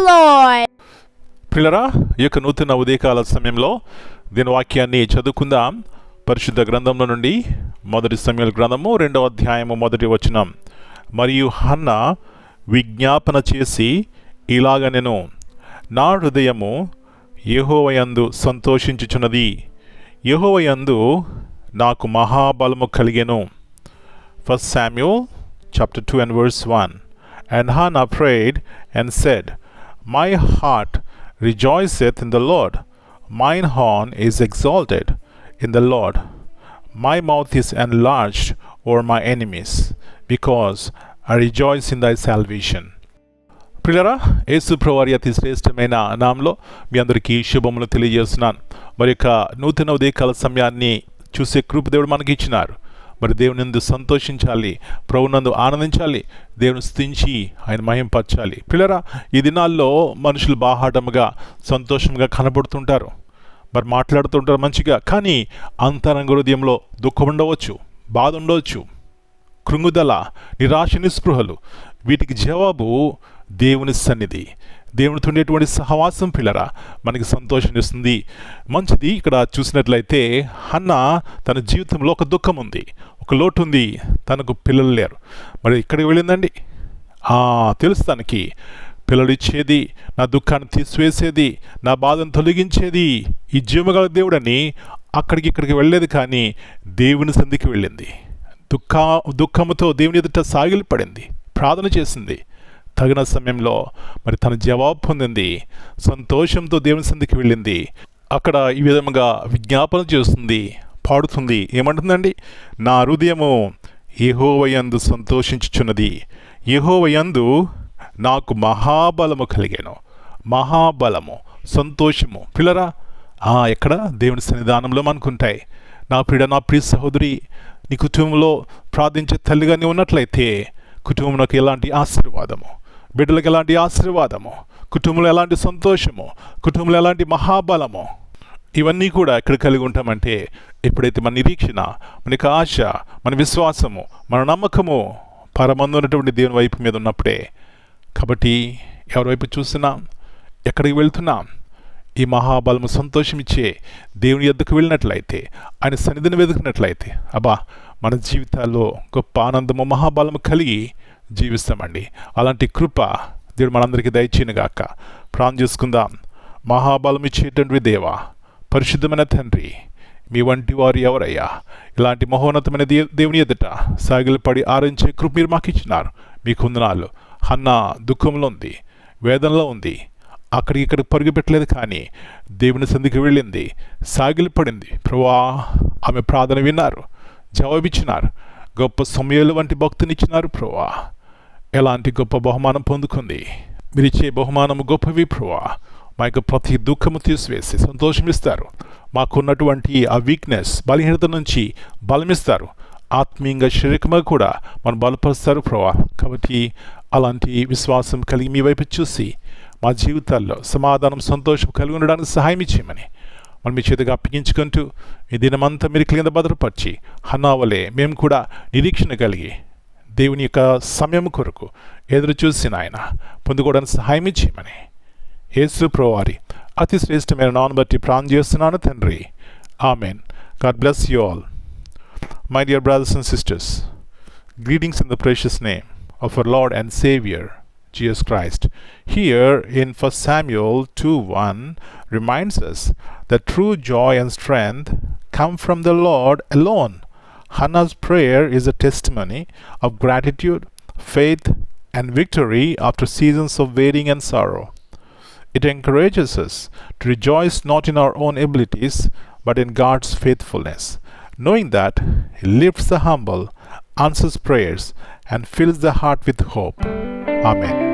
Lord. ప్రియులారా, ఈ యొక్క నూతన ఉదయకాల సమయంలో దీని వాక్యాన్ని చదువుకుందాం. పరిశుద్ధ గ్రంథంలో నుండి మొదటి సమూయేలు గ్రంథము 2వ అధ్యాయము 1వ వచనం. మరియు హన్న విజ్ఞాపన చేసి ఇలాగ నేను నా హృదయము యెహోవాయందు సంతోషించుచున్నది, యెహోవాయందు నాకు మహాబలము కలిగెను. 1 Samuel chapter 2 and verse 1. And Hannah prayed and said, My heart rejoiceth in the Lord, mine horn is exalted in the Lord, my mouth is enlarged over my enemies, because I rejoice in thy salvation. ప్రియులారా, యేసు ప్రభువారి అతి శ్రేష్టమైన నామములో మీ అందరికీ శుభములు తెలియజేస్తున్నాను. మరి యొక్క నూతన ఉదయకాల సమయాన్ని చూసే కృప దేవుడు మనకి ఇచ్చినారు. మరి దేవుని నందు సంతోషించాలి, ప్రభునందు ఆనందించాలి, దేవుని స్తుతించి ఆయన మహింపరచాలి. ప్రియులారా, ఈ దినాల్లో మనుషులు బాహాటముగా సంతోషంగా కనబడుతుంటారు, మరి మాట్లాడుతుంటారు మంచిగా. కానీ అంతరంగ హృదయంలో దుఃఖం ఉండవచ్చు, బాధ ఉండవచ్చు, కృంగుదల, నిరాశ, నిస్పృహలు. వీటికి జవాబు దేవుని సన్నిధి, దేవునితో ఉండేటువంటి సహవాసం పిల్లరా మనకి సంతోషాన్ని ఇస్తుంది. మంచిది. ఇక్కడ చూసినట్లయితే హన్న తన జీవితంలో ఒక దుఃఖం ఉంది, ఒక లోటు ఉంది, తనకు పిల్లలు లేరు. మరి ఇక్కడికి వెళ్ళిందండి. తెలుసు తనకి పిల్లలు ఇచ్చేది, నా దుఃఖాన్ని తీసివేసేది, నా బాధను తొలగించేది ఈ జీవగల దేవుడని ఇక్కడికి వెళ్ళేది. కానీ దేవుని సన్నిధికి వెళ్ళింది. దుఃఖముతో దేవుని ఎదుట సాగిలపడింది, ప్రార్థన చేసింది. తగిన సమయంలో మరి తన జవాబు పొందింది. సంతోషంతో దేవుని సన్నిధికి వెళ్ళింది. అక్కడ ఈ విధముగా విజ్ఞాపన చేస్తుంది, పాడుతుంది. ఏమంటుందండి? నా హృదయము యెహోవాయందు సంతోషించుచున్నది, యెహోవాయందు నాకు మహాబలము కలిగెను. మహాబలము, సంతోషము. పిల్లరా, ఎక్కడ? దేవుని సన్నిధానంలో మనకుంటాయి. నా ప్రియ సహోదరి, నీ కుటుంబంలో ప్రార్థించే తల్లిగా నీ ఉన్నట్లయితే కుటుంబంలోకి ఎలాంటి ఆశీర్వాదము, బిడ్డలకు ఎలాంటి ఆశీర్వాదము, కుటుంబంలో ఎలాంటి సంతోషము, కుటుంబంలో ఎలాంటి మహాబలము, ఇవన్నీ కూడా ఎక్కడ కలిగి ఉంటామంటే ఎప్పుడైతే మన నిరీక్షణ, మనకి ఆశ, మన విశ్వాసము, మన నమ్మకము పరమందు ఉన్నటువంటి దేవుని వైపు మీద ఉన్నప్పుడే. కాబట్టి ఎవరి వైపు చూస్తున్నాం, ఎక్కడికి వెళ్తున్నాం? ఈ మహాబలము, సంతోషం ఇచ్చే దేవుని యొద్దకు వెళ్ళినట్లయితే, ఆయన సన్నిధిని వెతుకున్నట్లయితే మన జీవితాల్లో గొప్ప ఆనందము, మహాబలము కలిగి జీవిస్తామండి. అలాంటి కృప దేవుడు మనందరికీ దయచేయనుగాక. ప్రార్థన చేసుకుందాం. మహాబలం ఇచ్చేటువంటి దేవా, పరిశుద్ధమైన తండ్రి, మీ వంటి వారు ఎవరయ్యా? ఇలాంటి మహోన్నతమైన దేవుని ఎదుట సాగిలపడి ఆరాధించే కృప మీరు మాకు ఇచ్చినారు. మీకు వందనాలు. హన్న దుఃఖంలో ఉంది, వేదనలో ఉంది, ఇక్కడికి పరుగు పెట్టలేదు. కానీ దేవుని సన్నిధికి వెళ్ళింది, సాగిలపడింది. ప్రభువా, ఆమె ప్రార్థన విన్నారు, జవాబిచ్చినారు. గొప్ప సమూయేలు వంటి భక్తునిచ్చినారు. ప్రభువా, ఎలాంటి గొప్ప బహుమానం పొందుకుంది. మీరు ఇచ్చే బహుమానము గొప్పవి. ప్రభువా, మా యొక్క ప్రతి దుఃఖము తీసివేసి సంతోషమిస్తారు. మాకున్నటువంటి ఆ వీక్నెస్, బలహీనత నుంచి బలమిస్తారు. ఆత్మీయంగా, శారీరకంగా కూడా మనం బలపరుస్తారు. ప్రభువా, కాబట్టి అలాంటి విశ్వాసం కలిగి మీ వైపు చూసి మా జీవితాల్లో సమాధానం, సంతోషం కలిగి ఉండడానికి సహాయం ఇచ్చేయమని మనం మీ చేతిగా అప్పగించుకుంటూ ఈ దినమంతా మీరు కింద భద్రపరిచి హన్నావలే మేము కూడా నిరీక్షణ కలిగి దేవుని యొక్క సమయం కొరకు ఎదురు చూసిన ఆయన పొందుకోవడానికి సహాయం ఇచ్చేయమని యేసు ప్రభువారి అతి శ్రేష్టమైన నామమును బట్టి ప్రార్థన చేస్తున్నాను తండ్రి. Amen. God bless you all. My dear brothers and sisters, greetings in the precious name of our Lord and Savior Jesus Christ. Here in 1 Samuel 2:1 reminds us that true joy and strength come from the Lord alone. Hannah's prayer is a testimony of gratitude, faith, and victory after seasons of waiting and sorrow. It encourages us to rejoice not in our own abilities but in God's faithfulness, knowing that He lifts the humble, answers prayers, and fills the heart with hope. Amen.